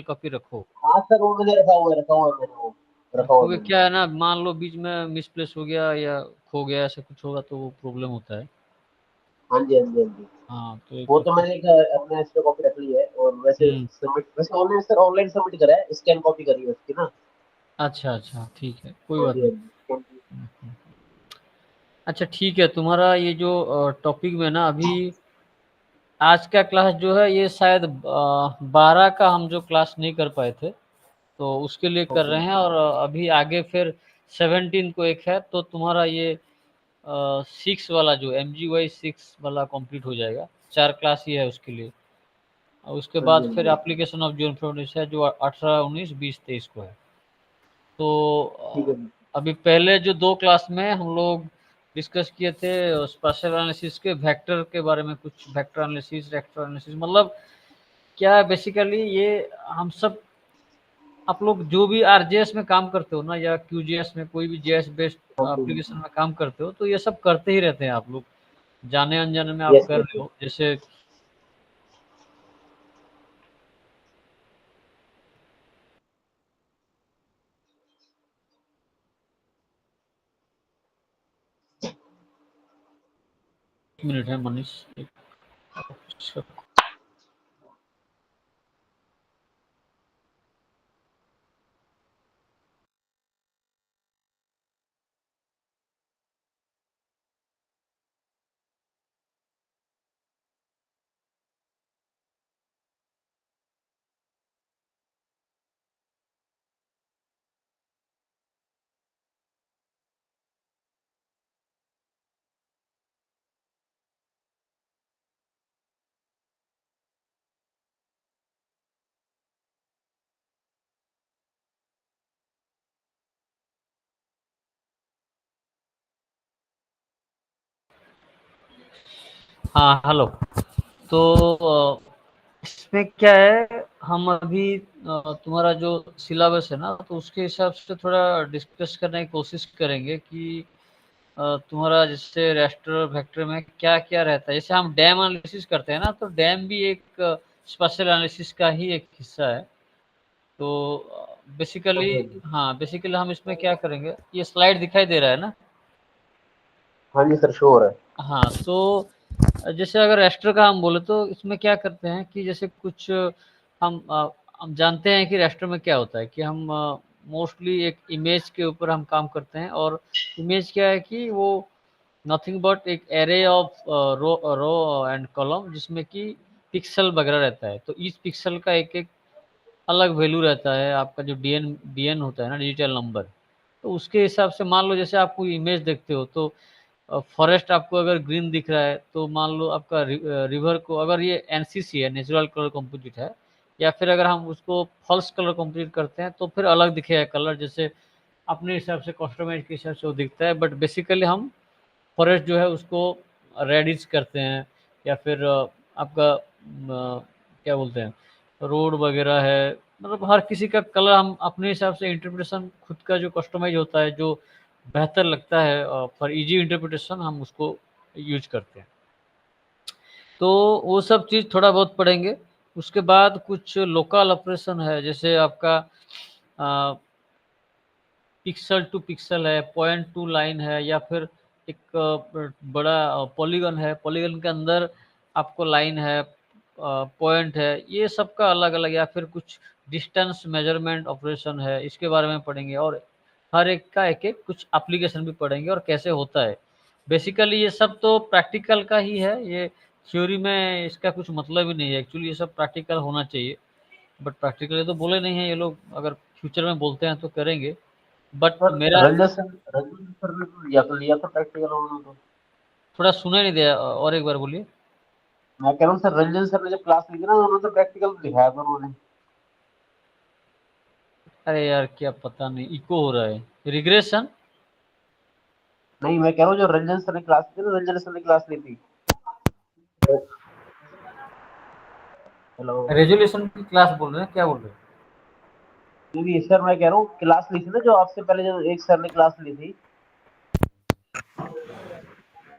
Copy रखो। हाँ sir, वो मैंने रखा हुआ है मैंने, वो रखा हुआ है क्योंकि मैंने। क्या है ना, मान लो बीच में मिसप्लेस हो गया या खो गया, ऐसा कुछ होगा तो वो प्रॉब्लम होता है। हाँ जी, हाँ जी, हाँ जी। हाँ, तो एक वो तो कॉपी। मैंने एक अपने इस पे कॉपी रख ली है, और वैसे हुँ। सबमिट, वैसे ऑनलाइन सर, ऑनलाइन सबमिट करा है, स्कैन कॉपी करी है उसकी ना। अच्छा, अच्छा, ठीक है, कोई हाँ बात जी, नहीं। हाँ जी, स्कैन की। हुँ, हुँ। अच्छा ठीक है, तुम्हारा ये जो टॉपिक में ना अभी आज का क्लास जो है ये शायद 12 का हम जो क्लास नहीं कर पाए थे, तो उसके लिए हाँ कर जी। रहे हैं, और अभी आगे फिर 17 को एक है, तो तुम्हारा ये 6 वाला जो MGY 6 वाला कंप्लीट हो जाएगा। 4 क्लास ही है उसके लिए। और उसके हाँ जी, बाद हाँ फिर जी। एप्लीकेशन ऑफ जियो इन्फॉर्मेटिक्स है जो 18, 19, 20, 23 को है। तो ठीक है। अभी पहले जो 2 क्लास में हम लोग डिस्कस किए थे स्पेशल एनालिसिस के वेक्टर के बारे में, कुछ वेक्टर एनालिसिस, वेक्टर एनालिसिस मतलब क्या है बेसिकली ये। हम सब, आप लोग जो भी आरजेएस में काम करते हो ना, या क्यूजीएस में कोई भी जेएस बेस्ड हाँ जी, हाँ एप्लीकेशन जी। में काम करते हो, तो ये सब करते ही रहते हैं आप लोग, जाने अनजाने में आप यस, कर यस, रहे यस। हो। जैसे एक मिनट है मनीष, हाँ हेलो। तो इसमें क्या है, हम अभी तुम्हारा जो सिलेबस है ना, तो उसके हिसाब से थोड़ा डिस्कस करने की कोशिश करेंगे कि तुम्हारा जैसे रेस्टर वेक्टर में क्या क्या रहता है। जैसे हम डैम एनालिसिस करते हैं ना, तो डैम भी एक स्पेशल एनालिसिस का ही एक हिस्सा है। तो हाँ बेसिकली, जी, हाँ जी। हाँ बेसिकली हम इसमें क्या करेंगे, ये स्लाइड दिखाई दे रहा है ना। हाँ जी सर, श्योर है। हाँ, तो जैसे अगर रेस्टर का हम बोले तो इसमें क्या करते हैं कि जैसे कुछ हम जानते हैं कि रेस्टर में क्या होता है कि हम मोस्टली एक इमेज के ऊपर हम काम करते हैं, और इमेज क्या है कि वो नथिंग बट एक array of row row and column, जिसमें कि पिक्सल वगैरह रहता है। तो ईच पिक्सल का एक एक अलग वैल्यू रहता है, आपका जो डीएन होता है ना, डिजिटल नंबर। तो उसके हिसाब से मान लो जैसे आप कोई इमेज देखते हो, तो फॉरेस्ट आपको अगर ग्रीन दिख रहा है, तो मान लो आपका रिवर को, अगर ये एनसीसी है, नेचुरल कलर कंपोजिट है, या फिर अगर हम उसको फॉल्स कलर कंपोजिट करते हैं तो फिर अलग दिखेगा कलर, जैसे अपने हिसाब से कस्टमाइज के हिसाब से वो दिखता है। बट बेसिकली हम फॉरेस्ट जो है उसको रेडिश करते हैं, या फिर आपका क्या बोलते हैं, रोड वगैरह है, मतलब हर किसी का कलर हम अपने हिसाब से इंटरप्रिटेशन खुद का जो कस्टमाइज होता है, जो बेहतर लगता है फॉर इजी इंटरप्रिटेशन, हम उसको यूज करते हैं। तो वो सब चीज़ थोड़ा बहुत पढ़ेंगे। उसके बाद कुछ लोकल ऑपरेशन है, जैसे आपका पिक्सल टू पिक्सल है, पॉइंट टू लाइन है, या फिर एक बड़ा पॉलीगन है, पॉलीगन के अंदर आपको लाइन है, पॉइंट है, ये सबका अलग अलग, या फिर कुछ डिस्टेंस मेजरमेंट ऑपरेशन है, इसके बारे में पढ़ेंगे। और हर एक का एक एक कुछ एप्लीकेशन भी पढ़ेंगे और कैसे होता है। बेसिकली ये सब तो प्रैक्टिकल का ही है, ये थ्योरी में इसका कुछ मतलब ही नहीं है। एक्चुअली ये सब प्रैक्टिकल होना चाहिए, बट प्रैक्टिकली तो बोले नहीं है ये लोग, अगर फ्यूचर में बोलते हैं तो करेंगे। बट सर मेरा रंजन सर ने तो लिया था प्रैक्टिकल उन्होंने तो। थोड़ा सुना नहीं दिया, और एक बार बोलिए। मैं कह रहा हूँ सर, रंजन सर ने जब क्लास ली थी ना, उन्होंने तो प्रैक्टिकल दिखाया था उन्होंने। अरे यार क्या पता नहीं, इको हो रहा है, रिग्रेशन। नहीं, मैं कह रहा हूँ जो रंजन सर ने क्लास ली थी ना, रंजन सर ने क्लास ली थी। हेलो। रेजोल्यूशन की क्लास बोल रहे हैं, क्या बोल रहे हैं? जो भी सर, मैं कह रहा हूँ क्लास ली थी ना, जो आपसे पहले जो एक सर ने क्लास ली थी।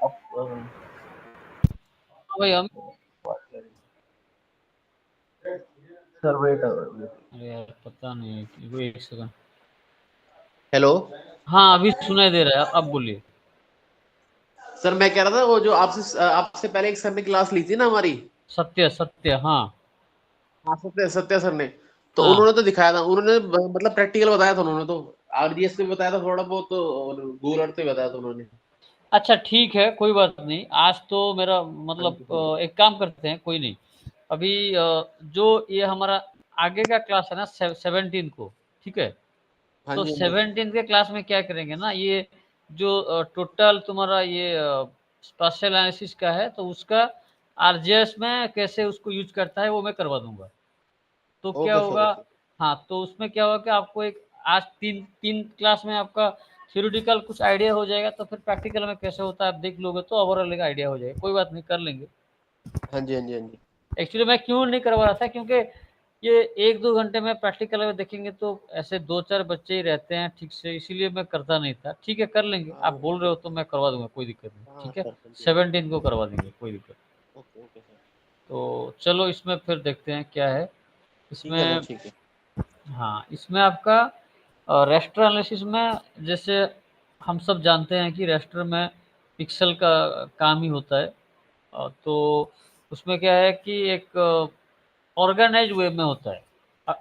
अब हाँ भाई, हम बात करें। Sir wait. अरे यार पता नहीं है कि, वो एक सेकंड। हेलो हाँ अभी सुनाई दे रहा है, अब बोलिए। सर, मैं कह रहा था वो जो आपसे आपसे पहले एक सर ने क्लास ली थी ना हमारी। सत्य सत्य, हाँ हाँ, सत्य सत्य सर ने। तो हाँ। उन्होंने तो दिखाया था, उन्होंने मतलब प्रैक्टिकल बताया था उन्होंने तो। आरडीएस में बताया था थोड़ा बहुत, तो और गूगल अर्थ पे बताया था उन्होंने। अच्छा ठीक है, कोई बात नहीं। आज तो मेरा हाँ मतलब जी, हाँ जी। एक काम करते हैं, कोई नहीं। अभी जो ये हमारा आगे का क्लास है ना 17 को, ठीक है। हाँ तो जी, हाँ जी। 17 के क्लास में क्या करेंगे ना, ये जो टोटल तुम्हारा ये स्पेशल एनालिसिस का है, तो उसका आरजीएस में कैसे उसको यूज करता है वो मैं करवा दूंगा। तो क्या ओके सर, होगा, ओके। हाँ तो उसमें क्या होगा कि आपको एक आज तीन तीन क्लास में आपका थ्योरेटिकल कुछ आइडिया हो जाएगा, तो फिर प्रैक्टिकल में कैसे होता है आप देख लोगे तो ओवरऑल एक आइडिया हो जाएगा। कोई बात नहीं, कर लेंगे। हाँ जी, हाँ जी, हाँ जी। एक्चुअली मैं क्यों नहीं करवा रहा था, क्योंकि ये 1-2 घंटे में प्रैक्टिकल में देखेंगे तो ऐसे 2-4 बच्चे ही रहते हैं ठीक से, इसीलिए मैं करता नहीं था। ठीक है कर लेंगे, हाँ, आप बोल रहे हो तो मैं करवा दूंगा, कोई दिक्कत नहीं, हाँ ठीक है। सर, हाँ जी, हाँ जी। 17 को करवा देंगे, कोई दिक्कत नहीं। Okay, okay sir. तो चलो इसमें फिर देखते हैं क्या है ठीक है सर, इसमें। ठीक है। हाँ इसमें आपका रेस्टर एनालिसिस में, जैसे हम सब जानते हैं कि रेस्टर में पिक्सल का काम ही होता है। तो उसमें क्या है कि एक ऑर्गेनाइज वे में होता है।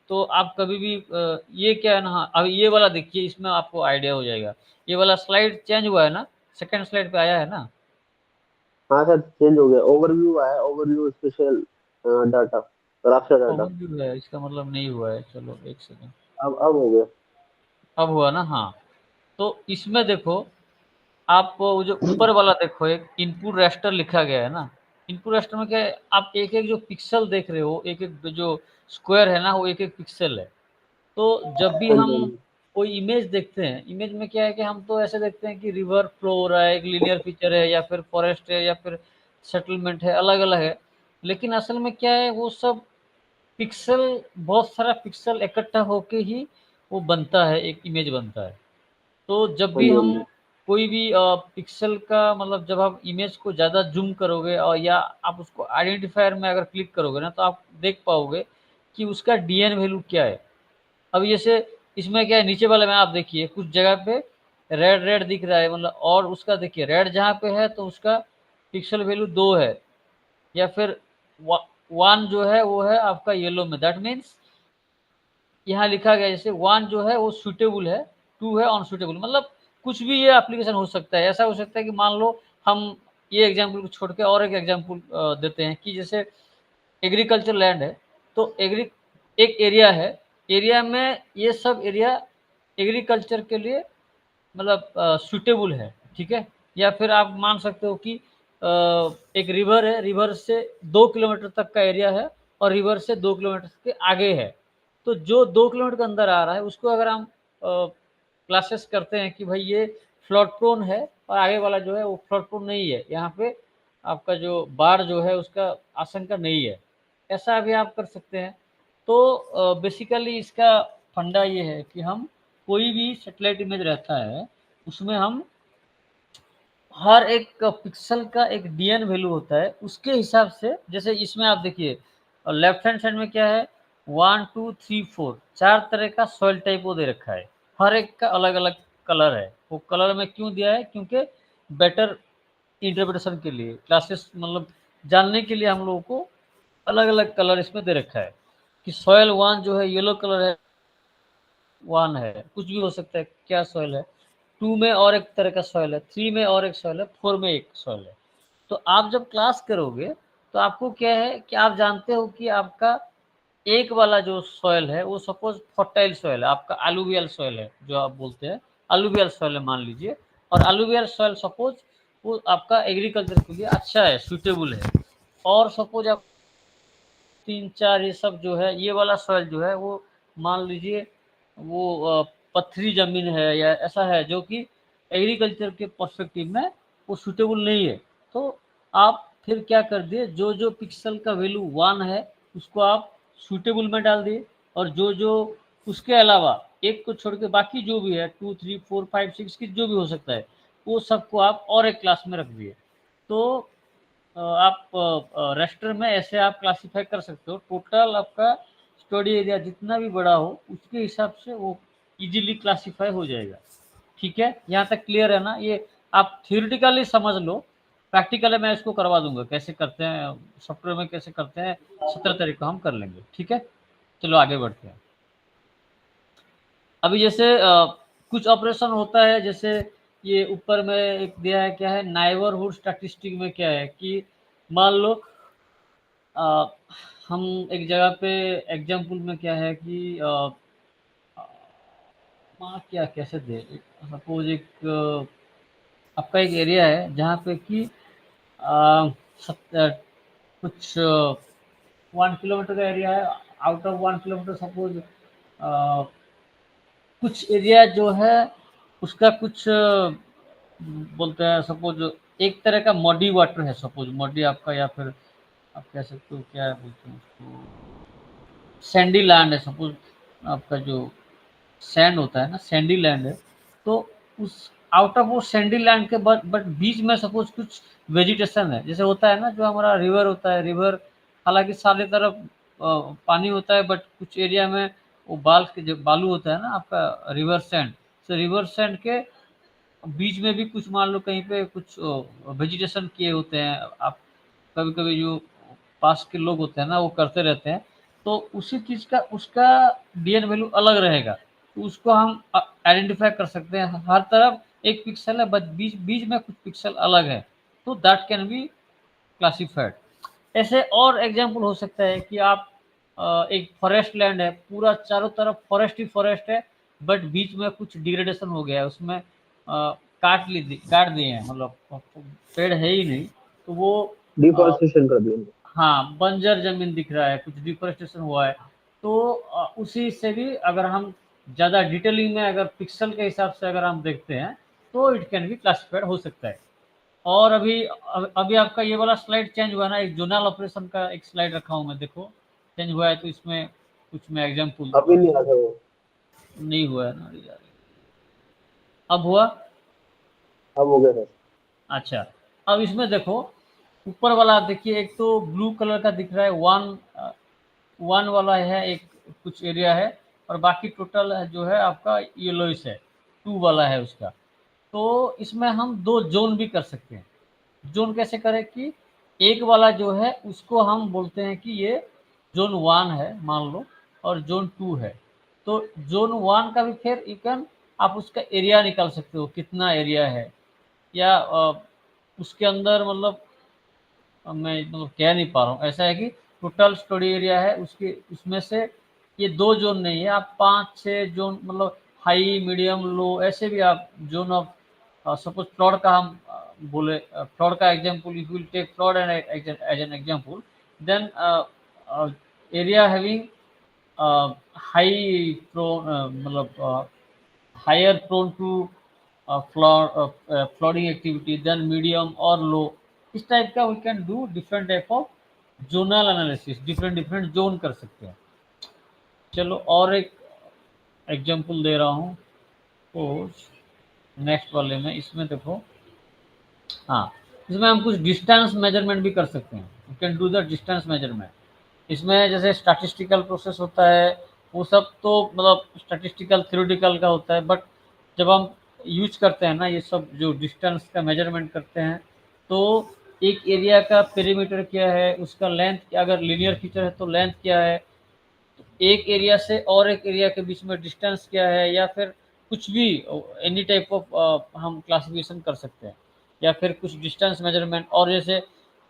तो आप कभी भी ये क्या है ना, हाँ अब ये वाला देखिए, इसमें आपको आइडिया हो जाएगा। ये वाला स्लाइड चेंज हुआ है ना, सेकंड स्लाइड पे आया है ना। हाँ सर, चेंज हो गया। ओवरव्यू आया, overview special data, raster data. Overview है, इसका मतलब नहीं हुआ है, चलो एक सेकंड। अब हो गया। अब हुआ ना, हाँ। तो इसमें देखो, आप वो जो ऊपर वाला देखो, एक इनपुट रैस्टर लिखा गया है ना। इनपुट रैस्टर में क्या है, आप एक एक जो पिक्सल देख रहे हो, एक एक जो स्क्वायर है ना, वो एक एक पिक्सल है। तो जब भी हाँ जी, हाँ हम जी। कोई इमेज देखते हैं, इमेज में क्या है कि हम तो ऐसे देखते हैं कि रिवर फ्लो हो रहा है, एक लीनियर फीचर है, या फिर फॉरेस्ट है, या फिर सेटलमेंट है, अलग अलग है। लेकिन असल में क्या है, वो सब पिक्सल, बहुत सारा पिक्सल इकट्ठा होके ही वो बनता है, एक इमेज बनता है। तो जब हाँ भी जी, हाँ हम जी। कोई भी पिक्सल का मतलब, जब आप इमेज को ज़्यादा जूम करोगे और या आप उसको आइडेंटिफायर में अगर क्लिक करोगे ना, तो आप देख पाओगे कि उसका डीएन वैल्यू क्या है। अब जैसे इसमें क्या है, नीचे वाले में आप देखिए कुछ जगह पे रेड रेड दिख रहा है, मतलब, और उसका देखिए रेड जहाँ पे है तो उसका पिक्सल वैल्यू 2 है। या फिर 1 जो है वो है आपका येलो में, दैट मीन्स यहाँ लिखा गया जैसे 1 जो है वो सूटेबल है, 2 है अनसूटेबल। मतलब कुछ भी ये एप्लीकेशन हो सकता है। ऐसा हो सकता है कि मान लो हम ये एग्जाम्पल को छोड़ के और एक एग्जाम्पल देते हैं कि जैसे एग्रीकल्चर लैंड है, तो एग्री एक एरिया है, एरिया में ये सब एरिया एग्रीकल्चर के लिए मतलब सूटेबल है, ठीक है। या फिर आप मान सकते हो कि एक रिवर है, रिवर से 2 किलोमीटर तक का एरिया है, और रिवर से 2 किलोमीटर के आगे है। तो जो 2 किलोमीटर के अंदर आ रहा है उसको अगर हम क्लासेस करते हैं कि भाई ये फ्लड प्रोन है, और आगे वाला जो है वो फ्लड प्रोन नहीं है, यहाँ पे आपका जो बाढ़ जो है उसका आशंका नहीं है। ऐसा भी आप कर सकते हैं। तो बेसिकली इसका फंडा ये है कि हम कोई भी सैटेलाइट इमेज रहता है, उसमें हम हर एक पिक्सल का एक डीएन वैल्यू होता है, उसके हिसाब से। जैसे इसमें आप देखिए लेफ्ट हैंड साइड में क्या है, 1 2 3 4 4 तरह का सॉइल टाइप वो दे रखा है। हर एक का अलग अलग कलर है। वो कलर में क्यों दिया है, क्योंकि बेटर इंटरप्रिटेशन के लिए, क्लासेस मतलब जानने के लिए हम लोगों को अलग अलग कलर इसमें दे रखा है। कि सॉइल 1 जो है येलो कलर है, 1 है, कुछ भी हो सकता है क्या सॉइल है। 2 में और एक तरह का सॉइल है, 3 में और एक सॉइल है, 4 में एक सॉइल है। तो आप जब क्लास करोगे तो आपको क्या है कि आप जानते हो कि आपका एक वाला जो सॉइल है वो सपोज फर्टाइल सॉइल है, आपका अलूवियल सॉइल है जो आप बोलते हैं, अलूवियल सॉइल है मान लीजिए। और अलूवियल सॉइल सपोज वो आपका एग्रीकल्चर के लिए अच्छा है, सूटेबल है। और सपोज आप 3 4 ये सब जो है, ये वाला सॉइल जो है वो मान लीजिए वो पथरी ज़मीन है या ऐसा है जो कि एग्रीकल्चर के पर्सपेक्टिव में वो सूटेबल नहीं है। तो आप फिर क्या कर दिए, जो जो पिक्सल का वैल्यू 1 है उसको आप सूटेबल में डाल दिए, और जो जो उसके अलावा एक को छोड़ के बाकी जो भी है 2 3 4 5 6 की जो भी हो सकता है, वो सबको आप और एक क्लास में रख दिए। तो आप रेस्टर में ऐसे आप क्लासिफाई कर सकते हो, टोटल आपका स्टडी एरिया जितना भी बड़ा हो उसके हिसाब से वो इजीली क्लासिफाई हो जाएगा। ठीक है, यहाँ तक क्लियर है ना? ये आप थियोरेटिकली समझ लो, प्रैक्टिकली मैं इसको करवा दूंगा, कैसे करते हैं सॉफ्टवेयर में, कैसे करते हैं 17 तारीख को हम कर लेंगे। ठीक है, चलो आगे बढ़ते हैं। अभी जैसे कुछ ऑपरेशन होता है, जैसे ये ऊपर में एक दिया है, क्या है नाइबरहुड स्टैटिस्टिक में, क्या है कि मान लो अ, हम एक जगह पे एग्जाम्पल में क्या है कि क्या कैसे दे, सपोज एक आपका एक एरिया है जहाँ पे कि कुछ 1 किलोमीटर का एरिया है, आउट ऑफ 1 किलोमीटर सपोज कुछ एरिया जो है उसका कुछ बोलते हैं, सपोज एक तरह का मडी वाटर है, सपोज मडी आपका, या फिर आप कह सकते हो क्या बोलते हैं उसको, सैंडी लैंड है सपोज, आपका जो सैंड होता है ना, सैंडी लैंड है। तो उस आउट ऑफ वो सैंडी लैंड के बट बीच में सपोज कुछ वेजिटेशन है, जैसे होता है ना जो हमारा रिवर होता है, रिवर हालांकि सारे तरफ पानी होता है, बट कुछ एरिया में वो के जो बालू होता है ना आपका, रिवर सैंड, तो रिवर सैंड के बीच में भी कुछ मान लो कहीं पे कुछ वेजिटेशन किए होते हैं। आप कभी कभी जो पास के लोग होते हैं ना वो करते रहते हैं, तो उसी चीज का उसका डीएन वैल्यू अलग रहेगा, तो उसको हम आइडेंटिफाई कर सकते हैं। हर तरफ एक पिक्सल है, बट बीच बीच में कुछ पिक्सल अलग है, तो दैट कैन बी क्लासिफाइड। ऐसे और एग्जाम्पल हो सकता है कि आप एक फॉरेस्ट लैंड है, पूरा चारों तरफ फॉरेस्ट ही फॉरेस्ट है, बट बीच में कुछ डिग्रेडेशन हो गया है, उसमें काट दिए हैं, मतलब पेड़ है ही नहीं, तो वो डिफॉरेस्टेशन कर दिया। हाँ बंजर जमीन दिख रहा है, कुछ डिफोरेस्टेशन हुआ है। तो उसी से भी अगर हम ज़्यादा डिटेलिंग में अगर पिक्सल के हिसाब से अगर हम देखते हैं, तो इट कैन बी क्लासिफाइड हो सकता है। और अभी आपका ये वाला स्लाइड चेंज हुआ ना, एक जोनल ऑपरेशन का एक स्लाइड रखा हूँ मैं, देखो चेंज हुआ है, तो इसमें कुछ मैं एग्जाम्पल अभी नहीं आता वो। नहीं हुआ है ना, अब हुआ। अब हो गया सर। अच्छा, अब इसमें देखो ऊपर वाला देखिए, एक तो ब्लू कलर का दिख रहा है, वन वाला है, एक कुछ एरिया है, और बाकी टोटल जो है आपका येलोइश है, 2 वाला है उसका। तो इसमें हम 2 जोन भी कर सकते हैं। जोन कैसे करें कि एक वाला जो है उसको हम बोलते हैं कि ये जोन 1 है मान लो, और जोन 2 है। तो जोन 1 का भी फिर यू कैन आप उसका एरिया निकाल सकते हो, कितना एरिया है, या उसके अंदर मतलब मैं मतलब कह नहीं पा रहा हूँ, ऐसा है कि टोटल स्टडी एरिया है उसके, उसमें से ये 2 जोन नहीं है, आप 5-6 जोन, मतलब हाई मीडियम लो ऐसे भी आप जोन ऑफ, सपोज फ्लड का हम बोले, फ्लड का example, if will take flood and as an example, then area having high prone, मतलब higher prone to flooding activity then medium और लो, इस टाइप का we can do different type of zonal analysis, different different zone कर सकते हैं। चलो और एक एग्जांपल दे रहा हूँ, सपोज नेक्स्ट वाले में, इसमें देखो, हाँ इसमें हम कुछ डिस्टेंस मेजरमेंट भी कर सकते हैं, you can do the distance measurement. इसमें जैसे स्टैटिस्टिकल प्रोसेस होता है, वो सब तो मतलब स्टैटिस्टिकल थ्योरेटिकल का होता है, बट जब हम यूज करते हैं ना ये सब जो डिस्टेंस का मेजरमेंट करते हैं, तो एक एरिया का पेरीमीटर क्या है, उसका लेंथ, अगर लीनियर फीचर है तो लेंथ क्या है, एक एरिया से और एक एरिया के बीच में डिस्टेंस क्या है, या फिर कुछ भी एनी टाइप ऑफ हम क्लासिफिकेशन कर सकते हैं, या फिर कुछ डिस्टेंस मेजरमेंट। और जैसे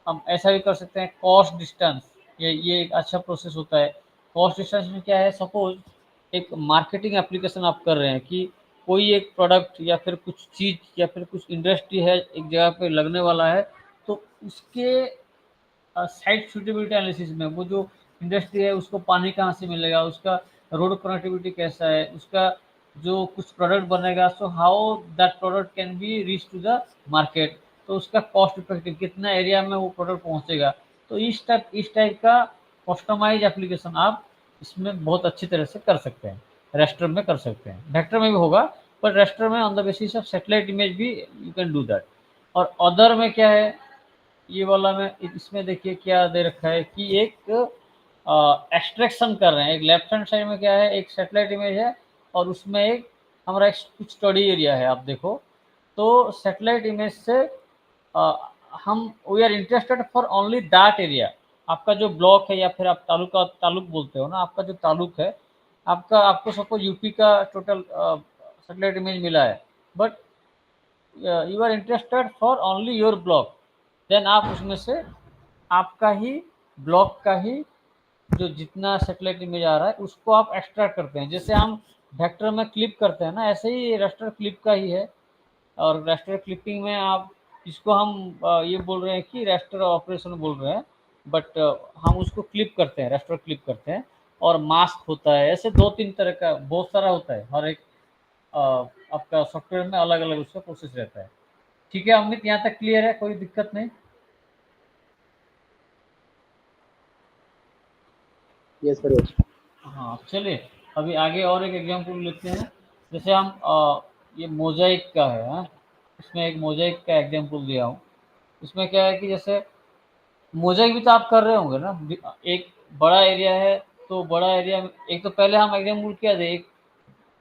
हम ऐसा भी कर सकते हैं कॉस्ट डिस्टेंस, ये एक अच्छा प्रोसेस होता है। कॉस्ट डिस्टेंस में क्या है, सपोज एक मार्केटिंग एप्लीकेशन आप कर रहे हैं कि कोई एक प्रोडक्ट या फिर कुछ चीज़ या फिर कुछ इंडस्ट्री है एक जगह पे लगने वाला है, तो उसके साइट सुटेबिलिटी एनालिसिस में वो जो इंडस्ट्री है उसको पानी कहाँ से मिलेगा, उसका रोड कनेक्टिविटी कैसा है, उसका जो कुछ प्रोडक्ट बनेगा, so how that product can be reach to the market, तो उसका कॉस्ट इफेक्टिव कितना एरिया में वो प्रोडक्ट पहुँचेगा। तो इस टाइप का कस्टमाइज एप्लीकेशन आप इसमें बहुत अच्छी तरह से कर सकते हैं, रेस्टर में कर सकते हैं, वेक्टर में भी होगा, पर रेस्टर में on the basis of satellite image भी यू कैन डू दैट। और अदर में क्या है, ये वाला में इसमें देखिए क्या दे रखा है कि एक एक्सट्रैक्शन कर रहे हैं। एक लेफ्ट हैंड साइड में क्या है, एक सैटेलाइट इमेज है और उसमें एक हमारा कुछ स्टडी एरिया है। आप देखो तो सैटेलाइट इमेज से हम we are interested for only that area. आपका जो ब्लॉक है या फिर आप तालुक बोलते हो ना, आपका जो तालुक है, आपको सपोज यूपी का टोटल सैटेलाइट इमेज मिला है, but you are interested for only your block, then आप उसमें से आपका ही ब्लॉक का ही जो जितना सैटेलाइट इमेज आ रहा है उसको आप एक्सट्रैक्ट करते हैं। जैसे हम वेक्टर में क्लिप करते हैं ना, ऐसे ही रास्टर क्लिप का ही है। और रास्टर क्लिपिंग में आप इसको हम ये बोल रहे हैं कि रास्टर ऑपरेशन बोल रहे हैं, बट हम उसको क्लिप करते हैं, रास्टर क्लिप करते हैं। और मास्क होता है, ऐसे 2-3 तरह का बहुत सारा होता है। हर एक आपका सॉफ्टवेयर में अलग अलग उसका प्रोसेस रहता है। ठीक है अमित, यहाँ तक क्लियर है, कोई दिक्कत नहीं? Yes sir yes. हाँ चलिए, अभी आगे और एक एग्जांपल लेते हैं। जैसे हम ये मोजाइक का है, हाँ? इसमें एक मोजाइक का एग्जांपल दिया हूँ। इसमें क्या है कि जैसे मोजाइक भी तो आप कर रहे होंगे ना, एक बड़ा एरिया है तो बड़ा एरिया में एक तो पहले हम एग्जांपल क्या दे, एक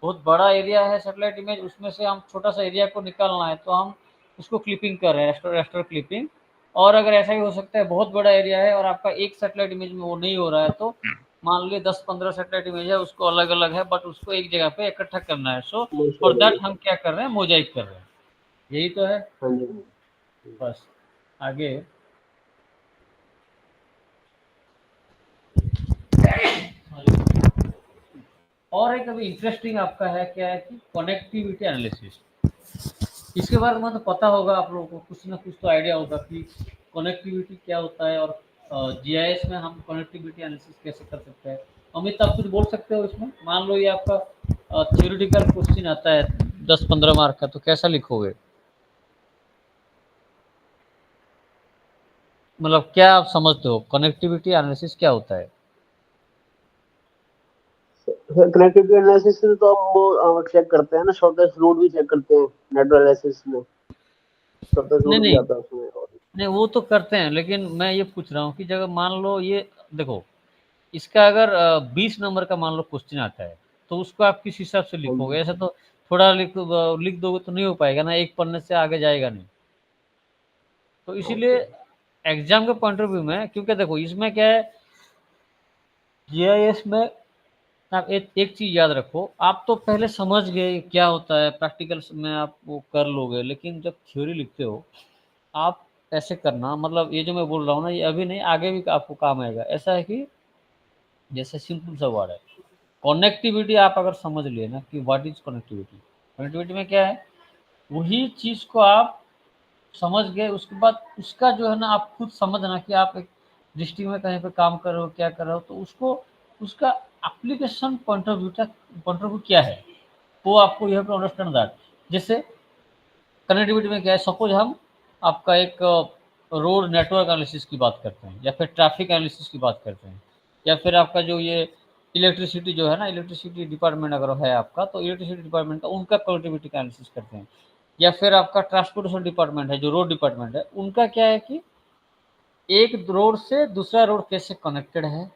बहुत बड़ा एरिया है सैटेलाइट इमेज, उसमें से हम छोटा सा एरिया को निकालना है तो हम उसको क्लिपिंग कर रहे हैं, रास्टर रास्टर क्लिपिंग। और अगर ऐसा भी हो सकता है बहुत बड़ा एरिया है और आपका एक सैटेलाइट इमेज में वो नहीं हो रहा है, तो मान लीजिए 10-15 सैटेलाइट इमेज है, उसको अलग अलग है बट उसको एक जगह पे इकट्ठा करना है। सो फॉर दैट हम क्या कर रहे हैं, मोजाइक कर रहे हैं। यही तो है। हाँ जी। बस आगे और एक अभी इंटरेस्टिंग आपका है, क्या है कि कनेक्टिविटी एनालिसिस। इसके बारे में तो पता होगा आप लोगों को, कुछ ना कुछ तो आइडिया होगा कि कनेक्टिविटी क्या होता है और जीआईएस में हम कनेक्टिविटी एनालिसिस कैसे कर सकते हैं। अमित आप कुछ बोल सकते हो इसमें? मान लो ये आपका थ्योरेटिकल क्वेश्चन आता है 10-15 मार्क का, तो कैसा लिखोगे? मतलब क्या आप समझते हो कनेक्टिविटी एनालिसिस क्या होता है? सर कनेक्टिविटी एनालिसिस में तो हम वो चेक करते हैं ना, शॉर्टेस्ट रूट भी चेक करते हैं नेटवर्क एनालिसिस में, शॉर्टेस्ट नहीं रूट भी नहीं आता है उसमें। और नहीं, वो तो करते हैं, लेकिन मैं ये पूछ रहा हूँ कि जगह मान लो ये देखो, इसका अगर 20 नंबर का मान लो क्वेश्चन आता है, तो उसको आप किस हिसाब से हाँ लिखोगे? जी। ऐसा तो थोड़ा लिख दोगे तो नहीं हो पाएगा ना, एक पन्ने से आगे जाएगा नहीं। तो इसीलिए ओके। एग्जाम के पॉइंट ऑफ व्यू में, क्योंकि देखो इसमें क्या है, जीआईएस में आप एक चीज याद रखो, आप तो पहले समझ गए क्या होता है, प्रैक्टिकल में आप वो कर लोगे, लेकिन जब थ्योरी लिखते हो आप ऐसे करना, मतलब ये जो मैं बोल रहा हूँ ना, ये अभी नहीं आगे भी आपको काम आएगा। ऐसा है कि जैसे सिंपल सा वर्ड है कनेक्टिविटी, आप अगर समझ लिए ना कि व्हाट इज कनेक्टिविटी, कनेक्टिविटी में क्या है, वही चीज को आप समझ गए, उसके बाद उसका जो है ना आप खुद समझना कि आप एक डिस्ट्रिक्ट में कहीं पे काम कर रहे हो, क्या कर रहे हो, तो उसको उसका एप्लीकेशन पॉइंट ऑफ व्यू क्या है, वो आपको you have to understand that. जैसे कनेक्टिविटी में क्या है, सपोज हम आपका एक रोड नेटवर्क एनालिसिस की बात करते हैं, या फिर ट्रैफिक एनालिसिस की बात करते हैं, या फिर आपका जो ये इलेक्ट्रिसिटी जो है ना, इलेक्ट्रिसिटी डिपार्टमेंट अगर है आपका, तो इलेक्ट्रिसिटी डिपार्टमेंट का उनका कनेक्टिविटी का एनालिसिस करते हैं। या फिर आपका ट्रांसपोर्टेशन डिपार्टमेंट है, जो रोड डिपार्टमेंट है, उनका क्या है कि एक रोड से दूसरा रोड कैसे कनेक्टेड है,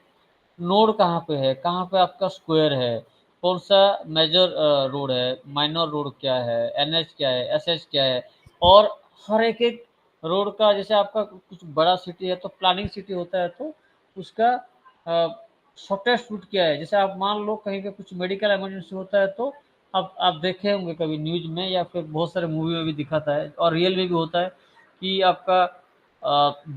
नोड कहाँ पे है, कहाँ पे आपका स्क्वायर है, कौन सा मेजर रोड है, माइनर रोड क्या है, एनएच क्या है, एसएच क्या है। और हर एक एक रोड का, जैसे आपका कुछ बड़ा सिटी है तो प्लानिंग सिटी होता है, तो उसका शॉर्टेस्ट रूट क्या है। जैसे आप मान लो कहीं पे कुछ मेडिकल इमरजेंसी होता है, तो आप देखे होंगे कभी न्यूज में या फिर बहुत सारे मूवी में भी दिखाता है और रियल में भी होता है कि आपका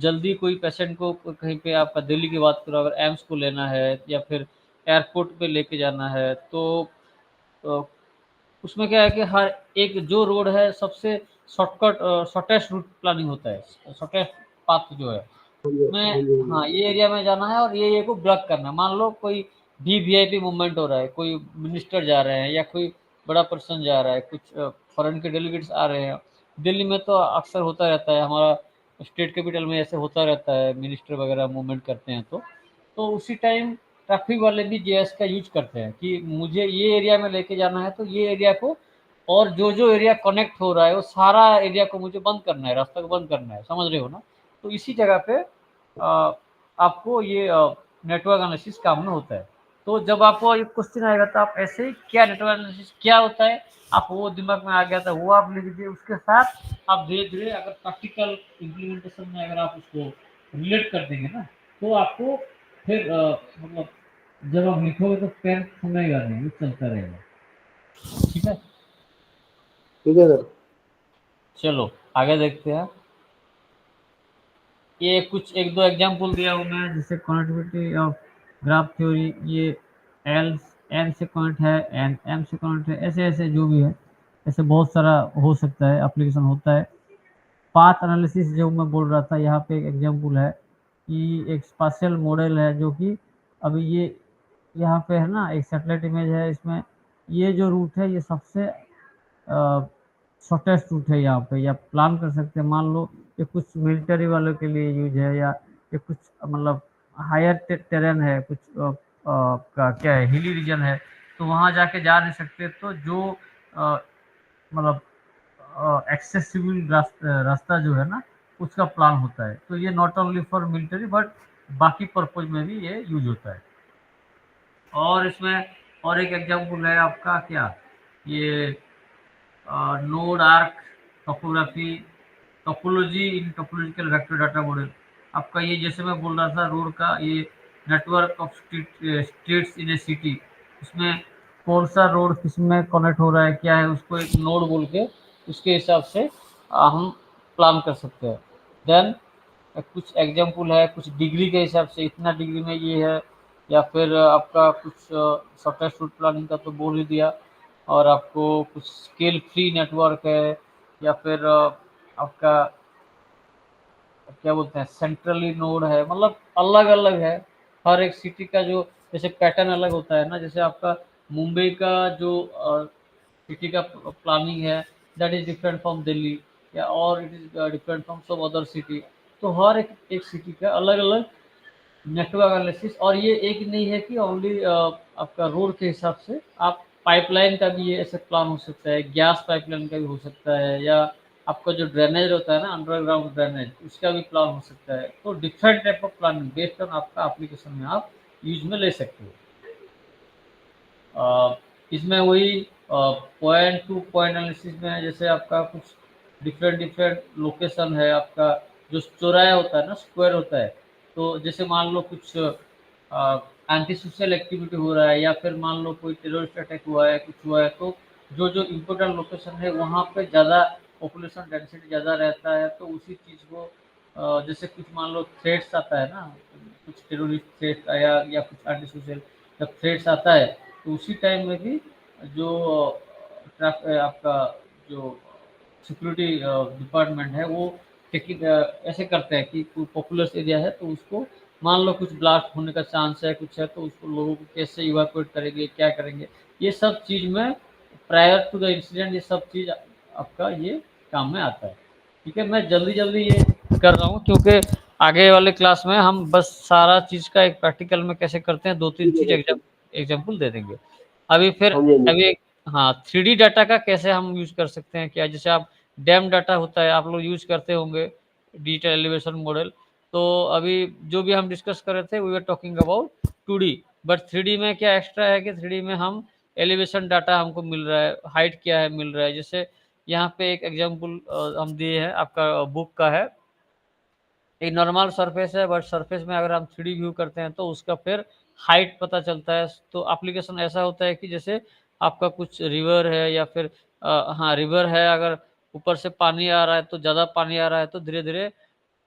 जल्दी कोई पेशेंट को कहीं पे, आपका दिल्ली की बात करो, अगर एम्स को लेना है या फिर एयरपोर्ट पे लेके जाना है, तो अ, उसमें क्या है कि हर एक जो रोड है सबसे शॉर्टकट शॉर्टेस्ट रूट प्लानिंग होता है, शॉर्टेस्ट पाथ जो है हाँ जी मैं, हाँ जी हाँ हाँ जी। ये एरिया में जाना है और ये को ब्लॉक करना है। मान लो कोई भी वीआईपी मूवमेंट हो रहा है, कोई मिनिस्टर जा रहे हैं या कोई बड़ा पर्सन जा रहा है, कुछ फॉरेन के डेलीगेट्स आ रहे हैं। दिल्ली में तो अक्सर होता रहता है, हमारा स्टेट कैपिटल में ऐसे होता रहता है, मिनिस्टर वगैरह मूवमेंट करते हैं, तो उसी टाइम ट्रैफिक वाले भी जीएस का यूज करते हैं कि मुझे ये एरिया में लेके जाना है, तो ये एरिया को और जो जो एरिया कनेक्ट हो रहा है वो सारा एरिया को मुझे बंद करना है, रास्ता को बंद करना है, समझ रहे हो ना? तो इसी जगह पे आपको ये नेटवर्क एनालिसिस काम में होता है। तो जब आपको ये क्वेश्चन आएगा तो आप ऐसे ही क्या नेटवर्क एनालिसिस क्या होता है, आप वो दिमाग में आ गया था वो आप लिख दीजिए। उसके साथ आप धीरे-धीरे अगर प्रैक्टिकल इम्प्लीमेंटेशन में अगर आप उसको रिलेट कर देंगे ना, तो आपको फिर मतलब जब आप लिखोगे तो पेन थमेगा नहीं, वो चलता रहेगा। ठीक है? ठीक है सर। चलो आगे देखते हैं। ये कुछ 1-2 एग्जांपल दिया हूँ मैं, जैसे कनेक्टिविटी ऑफ ग्राफ थ्योरी, ये एल एन से कनेक्ट है, एन एम से कनेक्ट है, ऐसे-ऐसे जो भी है, ऐसे बहुत सारा हो सकता है, एप्लीकेशन होता है। पाथ एनालिसिस जो मैं बोल रहा था, यहाँ पे एक एग्जांपल है कि एक स्पेशियल मॉडल है जो कि अभी ये यहाँ पे है ना, एक सैटेलाइट इमेज है, इसमें ये जो रूट है ये सबसे शॉर्टेस्ट रूट है यहाँ पे, या प्लान कर सकते हैं। मान लो ये कुछ मिलिट्री वालों के लिए यूज है, या ये कुछ मतलब हायर टेरेन है, कुछ का क्या है, हिली रीजन है, तो वहाँ जाके जा नहीं सकते, तो जो मतलब एक्सेसिबल रास्ता जो है ना, उसका प्लान होता है। तो ये not only for military but बाकी पर्पज में भी ये यूज होता है। और इसमें और एक एग्जांपल है आपका क्या, ये नोड आर्क टोपोग्राफी, टोपोलॉजी इन टोपोलॉजिकल वेक्टर डाटा मॉडल। आपका ये जैसे मैं बोल रहा था रोड का, ये network of streets in A city, उसमें कौन सा रोड किस में कनेक्ट हो रहा है, क्या है, उसको एक नोड बोल के उसके हिसाब से हम प्लान कर सकते हैं। देन कुछ एग्जांपल है, कुछ डिग्री के हिसाब से इतना डिग्री में ये है, या फिर आपका कुछ सॉफ्टवेयर रूट प्लानिंग का तो बोल ही दिया, और आपको कुछ स्केल फ्री नेटवर्क है, या फिर आपका क्या बोलते हैं सेंट्रली नोड है, मतलब अलग अलग है। हर एक सिटी का जो जैसे पैटर्न अलग होता है ना, जैसे आपका मुंबई का जो सिटी का प्लानिंग है, that is different from Delhi, या और it is different from some other city. तो हर एक सिटी का अलग अलग नेटवर्क एनालिसिस। और ये एक नहीं है कि ओनली आपका रोड के हिसाब से, आप पाइपलाइन का भी ये ऐसे प्लान हो सकता है, गैस पाइपलाइन का भी हो सकता है, या आपका जो ड्रेनेज होता है ना, अंडरग्राउंड ड्रेनेज, उसका भी प्लान हो सकता है। तो different type of planning based on आपका एप्लीकेशन में आप यूज में ले सकते हो। इसमें वही पॉइंट टू पॉइंट एनालिसिस में जैसे आपका कुछ डिफरेंट डिफरेंट लोकेशन है, आपका जो चौराया होता है ना, स्क्वायर होता है, तो जैसे मान लो कुछ एंटी सोशल एक्टिविटी हो रहा है, या फिर मान लो कोई टेररिस्ट अटैक हुआ है, कुछ हुआ है, तो जो जो इम्पोर्टेंट लोकेशन है वहाँ पे ज़्यादा पॉपुलेशन डेंसिटी ज़्यादा रहता है, तो उसी चीज़ को जैसे कुछ मान लो थ्रेट्स आता है ना, कुछ टेररिस्ट थ्रेट आया या कुछ एंटी सोशल जब थ्रेट्स आता है, तो उसी टाइम में भी जो आपका जो सिक्योरिटी डिपार्टमेंट है वो टेकिंग ऐसे करते हैं कि कोई पॉपुलस एरिया है तो उसको मान लो कुछ ब्लास्ट होने का चांस है, कुछ है, तो उसको लोगों को कैसे इवैक्यूएट करेंगे, क्या करेंगे, ये सब चीज़ में प्रायर टू द इंसिडेंट ये सब चीज़ आपका ये काम में आता है। ठीक है, मैं जल्दी जल्दी ये कर रहा हूँ क्योंकि आगे वाले क्लास में हम बस सारा चीज़ का एक प्रैक्टिकल में कैसे करते हैं 2-3 ठीक है चीज़ सर। एग्जाम्पल दे देंगे। अभी फिर हाँ जी, हाँ जी। अभी हाँ, 3D डाटा का कैसे हम यूज़ कर सकते हैं, क्या जैसे आप डैम डाटा होता है आप लोग यूज़ करते होंगे, डिजिटल एलिवेशन मॉडल। तो अभी जो भी हम डिस्कस कर रहे थे we are talking about 2D, but 3D में क्या एक्स्ट्रा है कि 3D में हम एलिवेशन डाटा हमको मिल रहा है, हाइट क्या है मिल रहा है। जैसे यहाँ पे एक एग्जांपल हम दिए हैं, आपका बुक का है, एक नॉर्मल सरफेस है, बट सरफेस में अगर हम 3D व्यू करते हैं तो उसका फिर हाइट पता चलता है। तो एप्लीकेशन ऐसा होता है कि जैसे आपका कुछ रिवर है, या फिर हाँ रिवर है, अगर ऊपर से पानी आ रहा है तो ज़्यादा पानी आ रहा है तो धीरे धीरे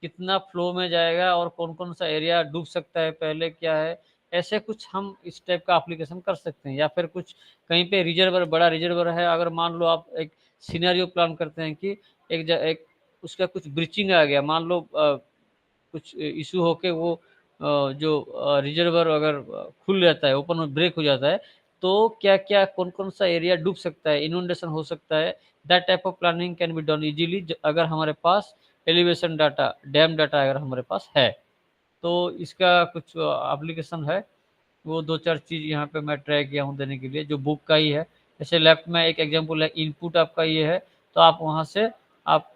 कितना फ्लो में जाएगा, और कौन कौन सा एरिया डूब सकता है पहले क्या है, ऐसे कुछ हम इस टाइप का एप्लीकेशन कर सकते हैं। या फिर कुछ कहीं पे रिजर्वर, बड़ा रिजर्वर है, अगर मान लो आप एक सिनेरियो प्लान करते हैं कि एक उसका कुछ ब्रीचिंग आ गया, मान लो कुछ इशू होके वो जो रिजर्वर अगर खुल जाता है, ओपन ब्रेक हो जाता है, तो क्या क्या कौन कौन सा एरिया डूब सकता है, इनोंडेशन हो सकता है। That type of planning can be done easily अगर हमारे पास एलिवेशन डाटा, डैम डाटा अगर हमारे पास है। तो इसका कुछ एप्लीकेशन है, वो 2-4 चीज़ यहाँ पे मैं ट्राई किया हूँ देने के लिए, जो बुक का ही है। जैसे लेफ्ट में एक एग्जांपल है, इनपुट आपका ये है, तो आप वहाँ से आप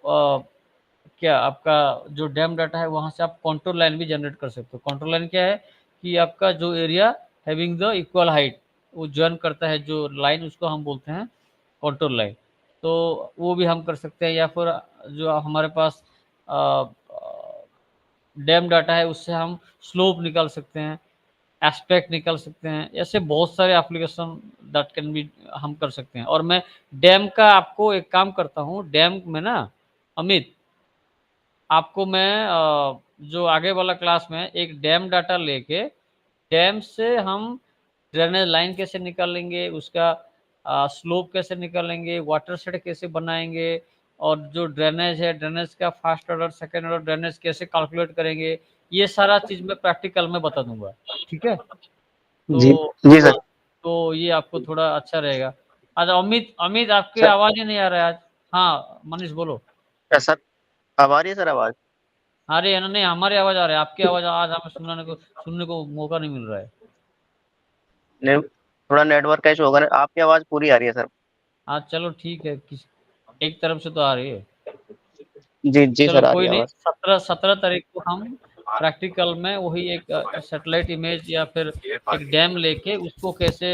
क्या आपका जो डैम डाटा है वहाँ से आप कंट्रोल लाइन भी जनरेट कर सकते हो। कंट्रोल लाइन क्या है कि आपका जो area having the equal height वो जॉइन करता है जो लाइन, उसको हम बोलते हैं कंट्रोल लाइन। तो वो भी हम कर सकते हैं, या फिर जो हमारे पास डैम डाटा है उससे हम स्लोप निकाल सकते हैं, एस्पेक्ट निकाल सकते हैं। ऐसे बहुत सारे एप्लीकेशन दैट कैन बी हम कर सकते हैं। और मैं डैम का आपको एक काम करता हूँ, डैम में ना अमित, आपको मैं जो आगे वाला क्लास में एक डैम डाटा लेके डैम से हम ड्रेनेज लाइन कैसे निकालेंगे, उसका स्लोप कैसे निकालेंगे, वाटर शेड कैसे बनाएंगे, और जो ड्रेनेज है ड्रेनेज का first order second order drainage कैसे कैलकुलेट करेंगे, ये सारा चीज़ मैं प्रैक्टिकल में बता दूंगा। ठीक है, जी तो जी सर। तो ये आपको थोड़ा अच्छा रहेगा। आज अमित, अमित आपकी सर आवाज़ ही नहीं आ रहा है आज। हाँ मनीष बोलो। सर अब आ रही है सर आवाज? अरे नहीं, हमारी आवाज़ आ रही है, आपकी आवाज़ आज हमें सुनने को मौका नहीं मिल रहा है। थोड़ा नेटवर्क का इशू होगा ना, आपकी आवाज पूरी आ रही है सर। हाँ चलो ठीक है, एक तरफ से तो आ रही है। जी जी चलो सर, आ रही कोई है नहीं, आवाज। 17 तारीख को हम प्रैक्टिकल में वही एक सैटेलाइट इमेज या फिर एक डैम लेके उसको कैसे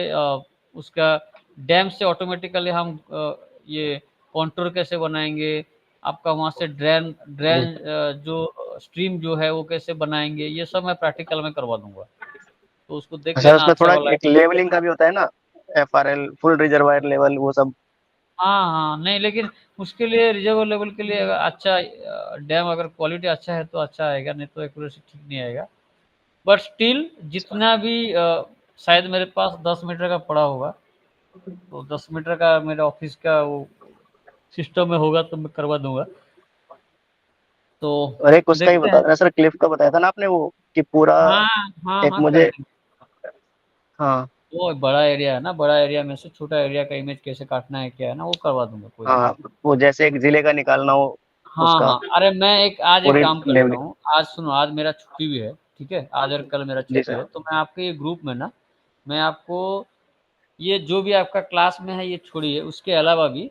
उसका डैम से ऑटोमेटिकली हम ये कॉन्टूर कैसे बनाएंगे, आपका वहाँ से ड्रेन ड्रेन जो स्ट्रीम जो है वो कैसे बनाएंगे, ये सब मैं प्रैक्टिकल में करवा दूंगा। तो उसको देख सर लेना उसमें अच्छा थोड़ा वाला है। एक लेवलिंग का भी होता है ना, FRL फुल रिजर्वायर लेवल वो सब। हाँ हाँ, नहीं लेकिन उसके लिए रिजर्व लेवल के लिए अगर अच्छा डैम अगर क्वालिटी अच्छा है तो अच्छा आएगा, नहीं तो एक्यूरेसी ठीक नहीं आएगा। बट स्टिल जितना भी शायद मेरे पास 10 मीटर का पड़ा होगा, तो 10 मीटर का मेरे ऑफिस का वो सिस्टम में होगा तो मैं करवा दूंगा। तो और एक उसका ही देखते बता हैं। देना सर, क्लिफ का बताया था ना आपने वो, कि पूरा हाँ हाँ एक हाँ, कर मुझे। देंगे। हाँ वो बड़ा एरिया है ना, बड़ा एरिया में से छोटा एरिया का इमेज कैसे काटना है क्या है ना, वो करवा दूंगा, कोई हाँ, दिक्कत। वो जैसे एक जिले का निकालना हो हाँ उसका, हाँ, अरे मैं आज एक पूरी काम करता लेवलिंग। हूँ, आज सुनो, आज मेरा छुट्टी भी है, ठीक है, आज और कल मेरा जी छुट्टी सर। है, तो मैं आपके ये ग्रुप में ना, मैं आपको ये जो भी आपका क्लास में है ये छोड़िए, उसके अलावा भी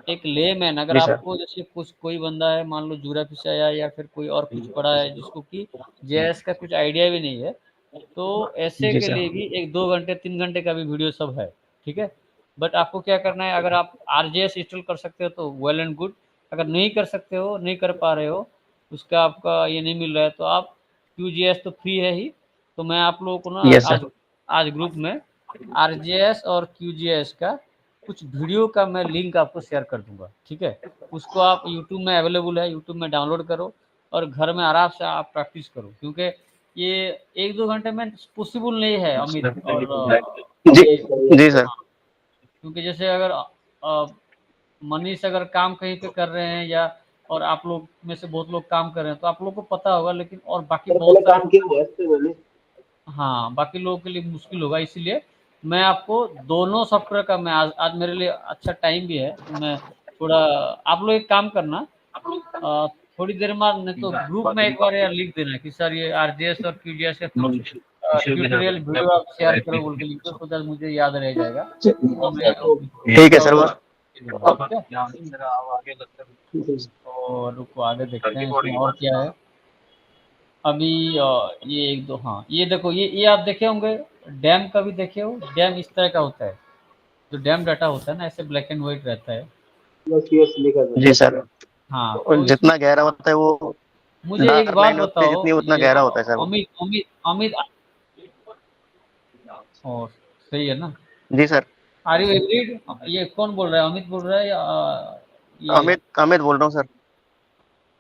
एक लेमैन, अगर जी सर। आपको जैसे कुछ कोई बंदा है मान लो ज्योग्राफी से आया या फिर कोई और कुछ पढ़ा है जिसको कि जीआईएस का कुछ आइडिया भी नहीं है, तो ऐसे जी के सर। लिए भी एक 2 घंटे 3 घंटे का भी वीडियो सब है। ठीक है, बट आपको क्या करना है, अगर आप आरजेएस इंस्टॉल कर सकते हो तो वेल एंड गुड, अगर नहीं कर सकते हो, नहीं कर पा रहे हो, उसका आपका ये नहीं मिल रहा है, तो आप QGIS तो फ्री है ही, तो मैं आप लोगों को ना यस आज सर। आज ग्रुप में आरजेएस और QGIS का कुछ वीडियो का मैं लिंक आपको शेयर कर दूंगा। ठीक है, उसको आप यूट्यूब में अवेलेबल है, यूट्यूब में डाउनलोड करो और घर में आराम से आप प्रैक्टिस करो, क्योंकि ये 1-2 घंटे में पॉसिबल नहीं है अमित। और जी ये जी सर। क्योंकि जैसे अगर मनीष अगर काम कहीं पे कर रहे हैं या और आप लोग में से बहुत लोग काम कर रहे हैं तो आप लोग को पता होगा, लेकिन और बाकी सर पहले बहुत सारे, काम किया हुआ है इस पे मैंने। हाँ बाकी लोगों के लिए मुश्किल होगा, इसीलिए मैं आपको दोनों सॉफ्टवेयर का, मैं आज मेरे लिए अच्छा टाइम भी है, तो मैं थोड़ा, आप लोग एक काम करना, थोड़ी देर बाद नहीं तो ग्रुप में एक बार यार लिख देना कि सर ये आरजेएस और क्यूजीएस का कुछ ट्यूटोरियल वीडियो आप शेयर करो बोल के लिख दो, तो दैट मुझे याद रह जाएगा, तो मैं ठीक है सर वो। दूंगा। ठीक है, तो रुको आगे देखते हैं इसमें और क्या है। अभी ये एक दो, हाँ ये देखो, ये आप देखे होंगे, डैम का भी देखे हो, डैम इस तरह का होता है, जो डैम डाटा होता है ना ऐसे ब्लैक एंड व्हाइट रहता है। यस यस लिखा जी मैंने। सर। हाँ और तो इसमें जितना गहरा होता है वो, मुझे एक डार्क बात लाइन होती है बताओ, जितनी, उतना ये गहरा होता है सर वो। अमित अमित अमित, और सही है ना? जी सर। Are you agreed? ये कौन बोल रहा है, अमित बोल रहा है या ये? अमित अमित बोल रहा हूँ सर।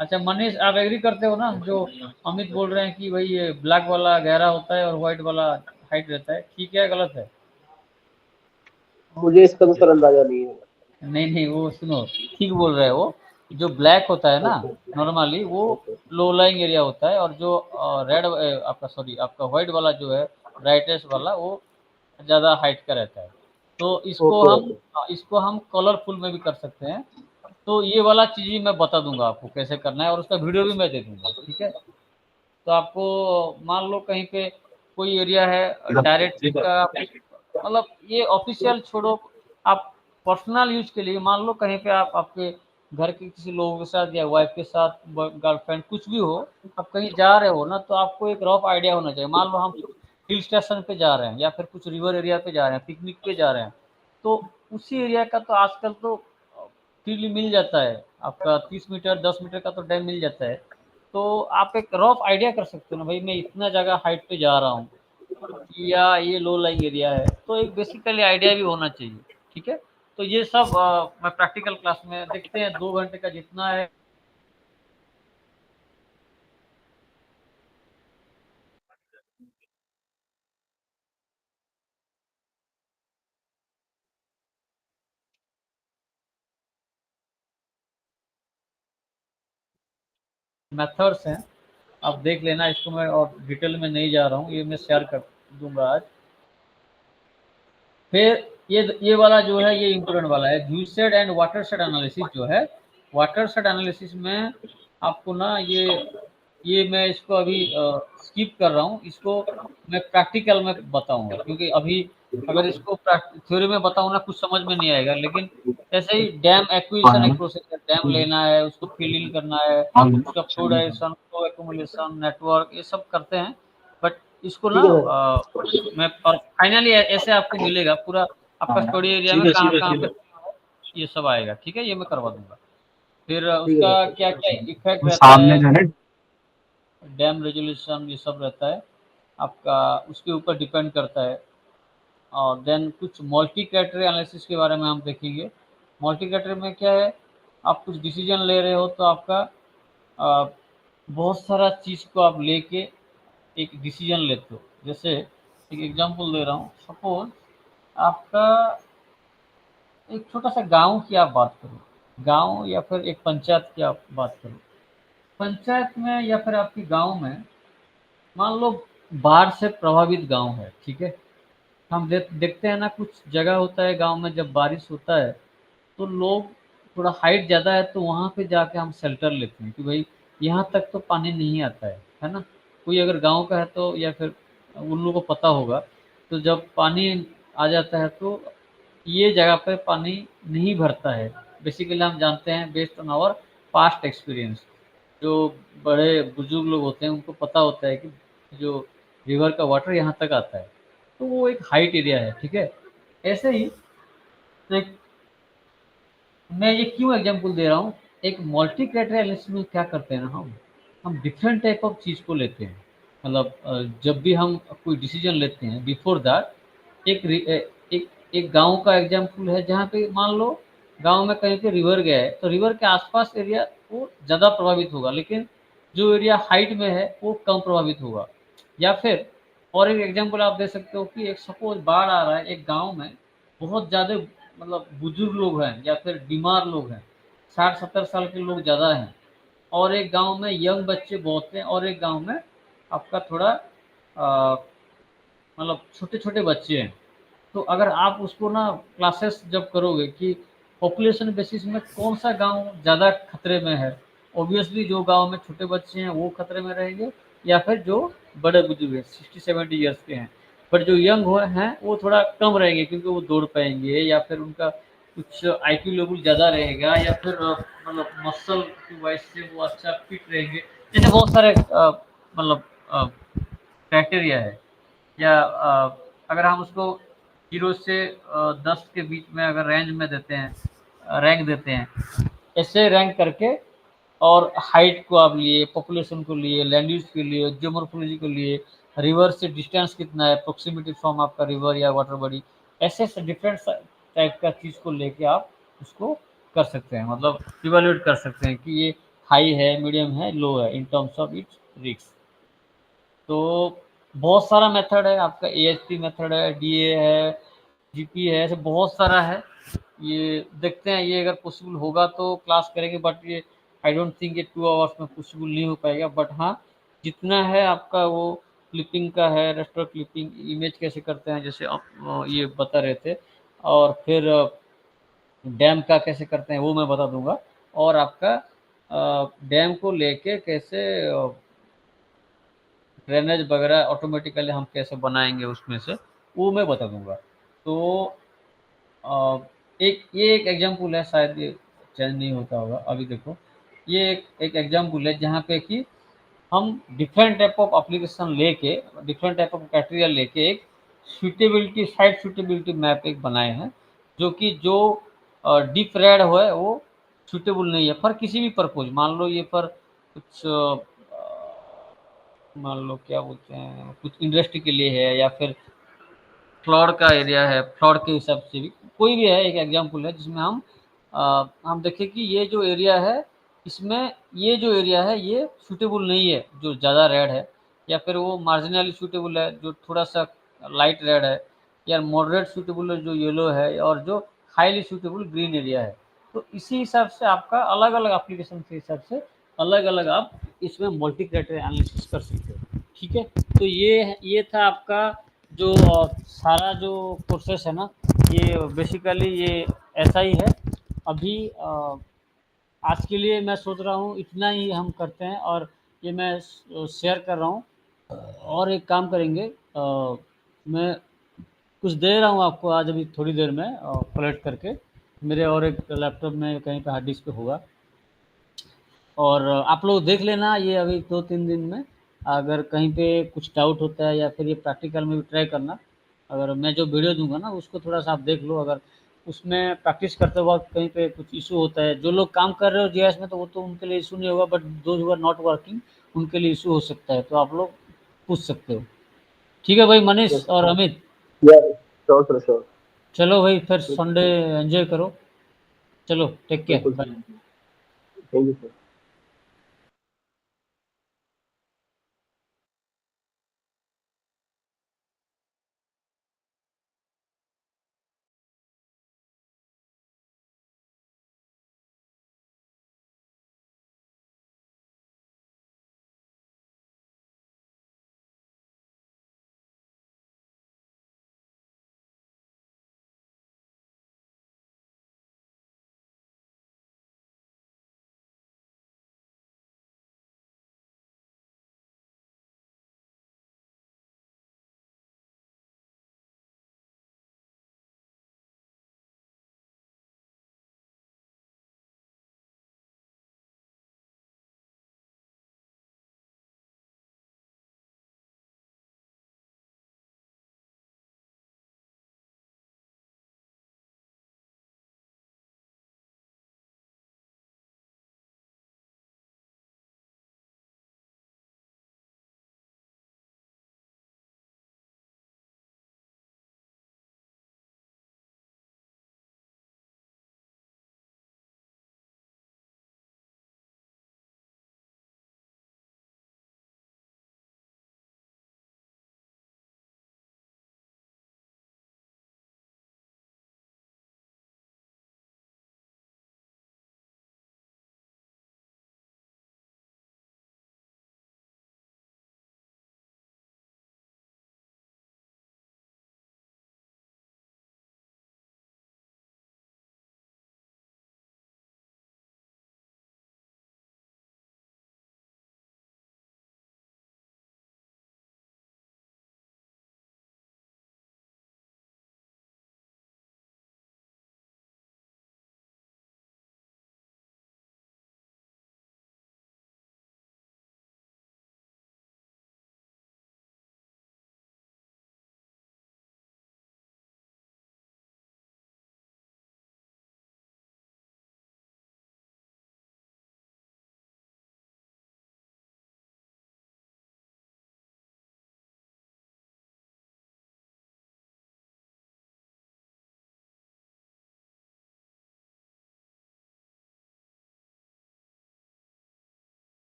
अच्छा मनीष, आप एग्री करते हो ना, जो अमित बोल रहे हैं कि भाई ये ब्लैक वाला गहरा होता है और व्हाइट वाला हाइट रहता है, ठीक है गलत है? मुझे इसका तो सर अंदाजा नहीं है। नहीं नहीं, वो सुनो, ठीक बोल रहे हो, जो ब्लैक होता है ना ओके नॉर्मली वो ओके लो लाइंग एरिया होता है, और जो रेड आपका सॉरी आपका व्हाइट वाला जो है ब्राइटेस्ट वाला वो ज़्यादा हाइट का रहता है। तो ओके ओके। इसको हम कलरफुल में भी कर सकते हैं। तो ये वाला चीज़ भी मैं बता दूंगा आपको कैसे करना है, और उसका वीडियो भी मैं दे दूंगा। ठीक है, तो आपको मान लो कहीं पे कोई एरिया है डायरेक्ट का, मतलब ये ऑफिशियल छोड़ो, आप पर्सनल यूज के लिए मान लो कहीं पे आप आपके घर के किसी लोगों के साथ या वाइफ के साथ, गर्लफ्रेंड, कुछ भी हो, आप कहीं जा रहे हो ना, तो आपको एक रफ आइडिया होना चाहिए। मान लो हम हिल स्टेशन पे जा रहे हैं या फिर कुछ रिवर एरिया पे जा रहे हैं, पिकनिक पे जा रहे हैं, तो उसी एरिया का तो आजकल तो फ्रीली मिल जाता है, आपका 30 मीटर 10 मीटर का तो डैम मिल जाता है। तो आप एक रफ आइडिया कर सकते हो ना, भाई मैं इतना जगह हाइट पे जा रहा हूँ या ये लो लाइंग एरिया है, तो एक बेसिकली आइडिया भी होना चाहिए। ठीक है, तो ये सब मैं प्रैक्टिकल क्लास में देखते हैं, 2 घंटे का जितना है। मेथड्स हैं, आप देख लेना इसको, मैं और डिटेल में नहीं जा रहा हूँ, ये मैं शेयर कर दूंगा आज। फिर ये वाला जो है, ये इम्पोर्टेंट वाला है, व्यूसेड एंड वाटरशेड एनालिसिस जो है। वाटरशेड एनालिसिस में आपको ना ये मैं इसको अभी स्किप कर रहा हूँ, इसको मैं प्रैक्टिकल में बताऊंगा, क्योंकि अभी अगर इसको थ्योरी में बताऊँ ना, कुछ समझ में नहीं आएगा। लेकिन ऐसे ही डैम एक्विजिशन एक प्रोसेस है, डैम लेना है, उसको फिल इन करना है, उसका फ्लोडाइजेशन, फ्लो एक्यूमुलेशन, नेटवर्क, ये सब करते हैं। बट इसको ना ठीक है सर। मैं और फाइनली ऐसे आपको मिलेगा पूरा, आपका स्टडी एरिया में कहाँ कहाँ पे ये सब आएगा। ठीक है, ये मैं करवा दूंगा। फिर ठीक है उसका सर। क्या क्या इफेक्ट रहता है, डैम रेजोल्यूशन, ये सब रहता है आपका, उसके ऊपर डिपेंड करता है। और देन कुछ मल्टी क्राइटेरिया एनालिसिस के बारे में हम देखेंगे। मल्टी क्राइटेरिया में क्या है, आप कुछ डिसीजन ले रहे हो, तो आपका अ, बहुत सारा चीज़ को आप लेके एक डिसीजन लेते हो। जैसे एक एग्जांपल दे रहा हूँ, सपोज आपका एक छोटा सा गांव की आप बात करो, गांव या फिर एक पंचायत की आप बात करो। पंचायत में या फिर आपके गांव में मान लो बाढ़ से प्रभावित गांव है, ठीक है। हम देखते हैं ना, कुछ जगह होता है गांव में, जब बारिश होता है तो लोग, थोड़ा हाइट ज़्यादा है तो वहाँ पे जाके हम शेल्टर लेते हैं कि भाई यहाँ तक तो पानी नहीं आता है ना। कोई अगर गांव का है तो, या फिर उन लोगों को पता होगा, तो जब पानी आ जाता है तो ये जगह पे पानी नहीं भरता है। बेसिकली हम जानते हैं, based on our past experience, जो बड़े बुजुर्ग लोग होते हैं उनको पता होता है कि जो रिवर का वाटर यहाँ तक आता है, तो वो एक हाइट एरिया है। ठीक है, ऐसे ही तो एक, मैं ये क्यों एग्जांपल दे रहा हूँ, एक मल्टी क्राइटेरिया एनालिसिस में क्या करते हैं ना, हम डिफरेंट टाइप ऑफ चीज़ को लेते हैं। मतलब जब भी हम कोई डिसीजन लेते हैं, बिफोर दैट एक एक गांव का एग्जांपल है, जहाँ पे मान लो गांव में कहीं पे रिवर गया है, तो रिवर के आसपास एरिया वो ज़्यादा प्रभावित होगा, लेकिन जो एरिया हाइट में है वो कम प्रभावित होगा। या फिर और एक एग्जांपल आप दे सकते हो कि एक सपोज बाढ़ आ रहा है एक गांव में, बहुत ज़्यादा मतलब बुजुर्ग लोग हैं या फिर बीमार लोग हैं, 60-70 साल के लोग ज़्यादा हैं, और एक गांव में यंग बच्चे बहुत हैं, और एक गांव में आपका थोड़ा मतलब छोटे छोटे बच्चे हैं। तो अगर आप उसको ना क्लासेस जब करोगे कि पॉपुलेशन बेसिस में कौन सा गांव ज़्यादा खतरे में है, ऑब्वियसली जो गांव में छोटे बच्चे हैं वो खतरे में रहेंगे, या फिर जो बड़े बुजुर्ग हैं 60-70 ईयर्स के हैं। पर जो यंग हो हैं वो थोड़ा कम रहेंगे, क्योंकि वो दौड़ पाएंगे, या फिर उनका कुछ आईक्यू लेवल ज़्यादा रहेगा, या फिर मतलब मसल की वजह से वो अच्छा फिट रहेंगे। जैसे बहुत सारे मतलब क्राइटेरिया है। या अगर हम उसको 0 से 10 के बीच में अगर रेंज में देते हैं, रैंक देते हैं, ऐसे रैंक करके, और हाइट को आप लिए, पॉपुलेशन को लिए, लैंड यूज के लिए, जियोमॉर्फोलॉजी को लिए, रिवर से डिस्टेंस कितना है, प्रोक्सिमिटी फ्रॉम आपका रिवर या वाटर बॉडी, ऐसे डिफरेंट टाइप का चीज़ को लेके आप उसको कर सकते हैं, मतलब इवेल्युएट कर सकते हैं कि ये हाई है, मीडियम है, लो है, in terms of its risk. तो बहुत सारा मेथड है आपका, एएचपी मेथड है, डीए है, जीपी है, ऐसे बहुत सारा है। ये देखते हैं, ये अगर पॉसिबल होगा तो क्लास करेंगे, बट ये आई डोंट थिंक ये 2 आवर्स में पॉसिबल नहीं हो पाएगा। बट हाँ, जितना है आपका वो क्लिपिंग का है, रेस्टर क्लिपिंग, इमेज कैसे करते हैं जैसे आप ये बता रहे थे, और फिर डैम का कैसे करते हैं वो मैं बता दूंगा, और आपका डैम को लेके कैसे ड्रेनेज वगैरह ऑटोमेटिकली हम कैसे बनाएंगे उसमें से, वो मैं बता दूंगा। तो एक ये एक एग्जांपल है, शायद ये चेंज नहीं होता होगा। अभी देखो ये एक एग्जाम्पल है जहाँ पे कि हम डिफरेंट टाइप ऑफ एप्लीकेशन लेके, डिफरेंट टाइप ऑफ क्राइटेरिया लेके एक सूटेबिलिटी, साइट सूटेबिलिटी मैप एक बनाए हैं, जो कि जो डीप रेड हो है वो सूटेबल नहीं है फॉर किसी भी पर्पज। मान लो ये पर कुछ मान लो क्या बोलते हैं, कुछ इंडस्ट्री के लिए है या फिर फ्लॉड का एरिया है, फ्लॉड के हिसाब से भी कोई भी है, एक एग्जांपल है जिसमें हम देखें कि ये जो एरिया है, इसमें ये जो एरिया है ये सूटेबल नहीं है, जो ज़्यादा रेड है, या फिर वो मार्जिनली सूटेबल है जो थोड़ा सा लाइट रेड है, या मॉडरेट सूटेबल है जो येलो है, और जो हाईली सूटेबल ग्रीन एरिया है। तो इसी हिसाब से आपका अलग अलग एप्लीकेशन के हिसाब से अलग अलग आप इसमें मल्टी क्राइटेरिया एनालिसिस कर सकते हो। ठीक है, तो ये था आपका जो सारा जो प्रोसेस है ना, ये बेसिकली ये ऐसा ही है। अभी आज के लिए मैं सोच रहा हूँ इतना ही हम करते हैं, और ये मैं शेयर कर रहा हूँ। और एक काम करेंगे, मैं कुछ दे रहा हूँ आपको आज, अभी थोड़ी देर में पलट करके मेरे और एक लैपटॉप में कहीं पे हार्ड डिस्क पे होगा, और आप लोग देख लेना ये अभी 2-3 दिन में। अगर कहीं पे कुछ डाउट होता है या फिर ये प्रैक्टिकल में भी ट्राई करना, अगर मैं जो वीडियो दूंगा ना उसको थोड़ा सा आप देख लो। अगर उसमें प्रैक्टिस करते वक्त कहीं पे कुछ इशू होता है, जो लोग काम कर रहे हो जीएस में तो वो तो उनके लिए इशू नहीं होगा, but those who are not working उनके लिए इशू हो सकता है, तो आप लोग पूछ सकते हो। ठीक है भाई मनीष और अमित, श्योर सर, श्योर। चलो भाई फिर संडे एंजॉय करो, चलो टेक केयर, बिल्कुल bye. Sir, thank you sir.